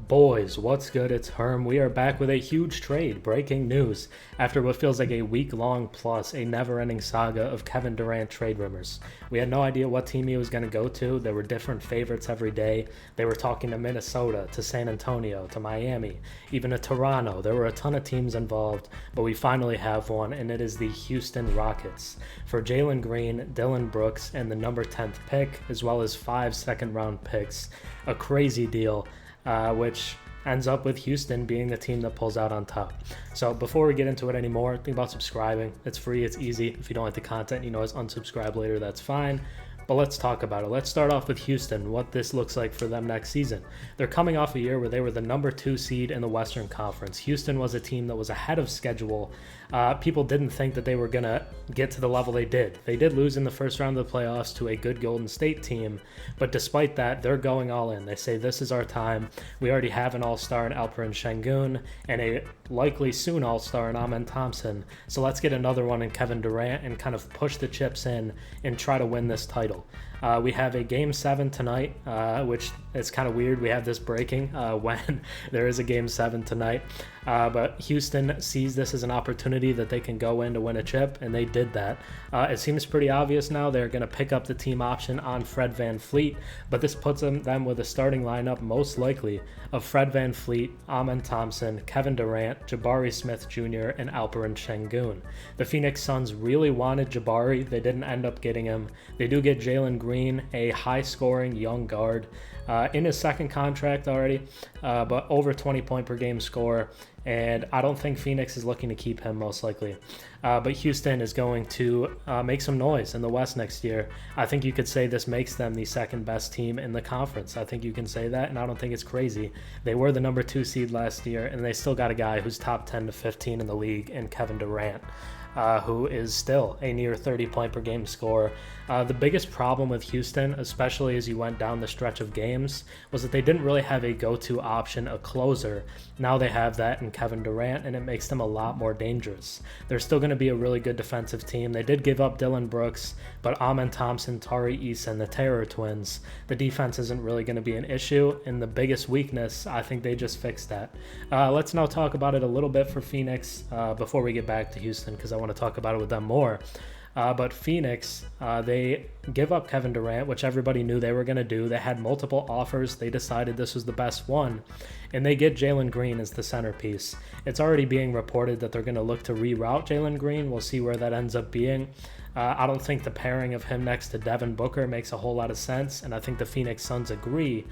Boys, what's good? It's Herm. We are back with a huge trade. Breaking news. After what feels like a week-long plus, a never-ending saga of Kevin Durant trade rumors. We had no idea what team he was going to go to. There were different favorites every day. They were talking to Minnesota, to San Antonio, to Miami, even to Toronto. There were a ton of teams involved, but we finally have one, and it is the Houston Rockets. For Jalen Green, Dillon Brooks, and the number 10th pick, as well as 5 second-round picks. A crazy deal. Which ends up with Houston being the team that pulls out on top. So before we get into it anymore, think about subscribing. It's free, it's easy. If you don't like the content, you know, it's unsubscribe later, that's fine. But let's talk about it. Let's start off with Houston, what this looks like for them next season. They're coming off a year where they were the number 2 seed in the Western Conference. Houston was a team that was ahead of schedule. People didn't think that they were going to get to the level they did. They did lose in the first round of the playoffs to a good Golden State team, but despite that, they're going all in. They say, this is our time. We already have an all-star in Alperen Şengün and a likely soon all-star in Amen Thompson. So let's get another one in Kevin Durant and kind of push the chips in and try to win this title. We have a Game 7 tonight, which is kind of weird. We have this breaking when there is a Game 7 tonight. But Houston sees this as an opportunity that they can go in to win a chip, and they did that. It seems pretty obvious now they're going to pick up the team option on Fred VanVleet, but this puts them with a starting lineup most likely of Fred VanVleet, Amen Thompson, Kevin Durant, Jabari Smith Jr., and Alperen Şengün. The Phoenix Suns really wanted Jabari. They didn't end up getting him. They do get Jalen Green, a high-scoring young guard, in his second contract already, but over 20 point per game score, and I don't think Phoenix is looking to keep him most likely. But Houston is going to make some noise in the West next year. I think you could say this makes them the second best team in the conference. I think you can say that, and I don't think it's crazy. They were the number 2 seed last year, and they still got a guy who's top 10 to 15 in the league in Kevin Durant. Who is still a near 30 point per game scorer. The biggest problem with Houston, especially as you went down the stretch of games, was that they didn't really have a go-to option, a closer. Now they have that in Kevin Durant, and it makes them a lot more dangerous. They're still going to be a really good defensive team. They did give up Dillon Brooks, but Amen Thompson, Tari Eason, the Terror Twins, the defense isn't really going to be an issue, and the biggest weakness, I think they just fixed that. Let's now talk about it a little bit for Phoenix before we get back to Houston, because I want to talk about it with them more. But Phoenix, they give up Kevin Durant, which everybody knew they were going to do. They had multiple offers. They decided this was the best one. And they get Jalen Green as the centerpiece. It's already being reported that they're going to look to reroute Jalen Green. We'll see where that ends up being. I don't think the pairing of him next to Devin Booker makes a whole lot of sense, and I think the Phoenix Suns agree,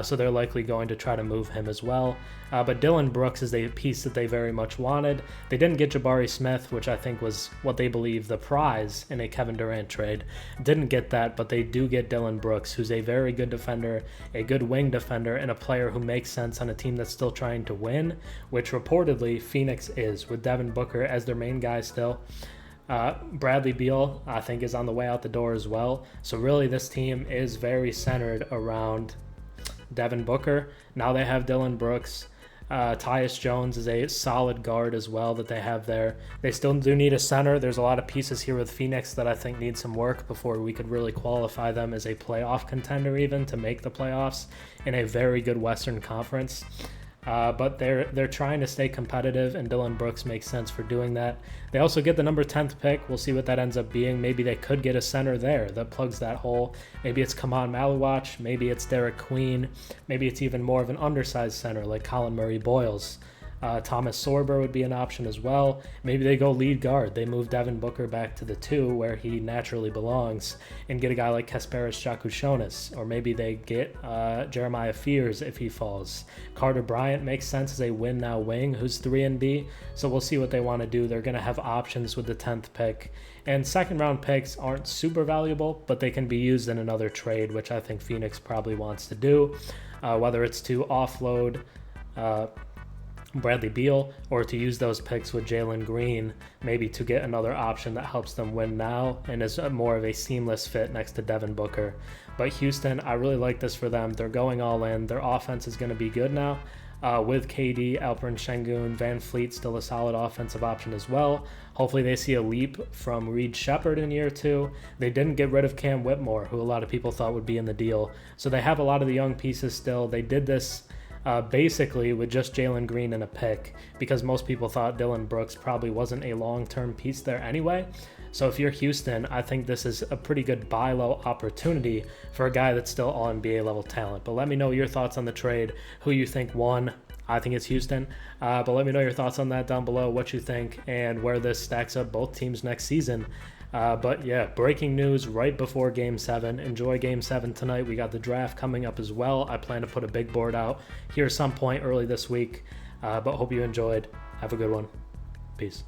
so they're likely going to try to move him as well. But Dillon Brooks is a piece that they very much wanted. They didn't get Jabari Smith, which I think was what they believe the prize in a Kevin Durant trade. Didn't get that, but they do get Dillon Brooks, who's a very good defender, a good wing defender, and a player who makes sense on a team that's still trying to win, which reportedly Phoenix is, with Devin Booker as their main guy still. Bradley Beal, I think, is on the way out the door as well. So really this team is very centered around Devin Booker. Now they have Dillon Brooks. Tyus Jones is a solid guard as well that they have there. They still do need a center. There's a lot of pieces here with Phoenix that I think need some work before we could really qualify them as a playoff contender even to make the playoffs in a very good Western Conference. But they're trying to stay competitive, and Dillon Brooks makes sense for doing that. They also get the number 10th pick. We'll see what that ends up being. Maybe they could get a center there that plugs that hole. Maybe it's Kaman Maluach. Maybe it's Derek Queen. Maybe it's even more of an undersized center like Colin Murray-Boyles. Thomas Sorber would be an option as well. Maybe they go lead guard. They move Devin Booker back to the 2 where he naturally belongs and get a guy like Kasparis Jakushonis. Or maybe they get Jeremiah Fears if he falls. Carter Bryant makes sense as a win-now wing who's 3-and-D. So we'll see what they want to do. They're going to have options with the 10th pick. And second-round picks aren't super valuable, but they can be used in another trade, which I think Phoenix probably wants to do. Whether it's to offload Bradley Beal or to use those picks with Jalen Green, maybe to get another option that helps them win now and is more of a seamless fit next to Devin Booker. But Houston, I really like this for them. They're going all in. Their offense is going to be good now. With KD, Alperen Şengün, VanVleet still a solid offensive option as well. Hopefully they see a leap from Reed Shepherd in year 2. They didn't get rid of Cam Whitmore, who a lot of people thought would be in the deal. So they have a lot of the young pieces still. They did this basically with just Jalen Green and a pick, because most people thought Dillon Brooks probably wasn't a long-term piece there anyway. So if you're Houston, I think this is a pretty good buy low opportunity for a guy that's still all NBA level talent. But let me know your thoughts on the trade, who you think won. I think it's Houston, but let me know your thoughts on that down below, what you think, and where this stacks up both teams next season. But yeah, breaking news right before Game 7. Enjoy Game 7 tonight. We got the draft coming up as well. I plan to put a big board out here some point early this week, but hope you enjoyed. Have a good one. Peace.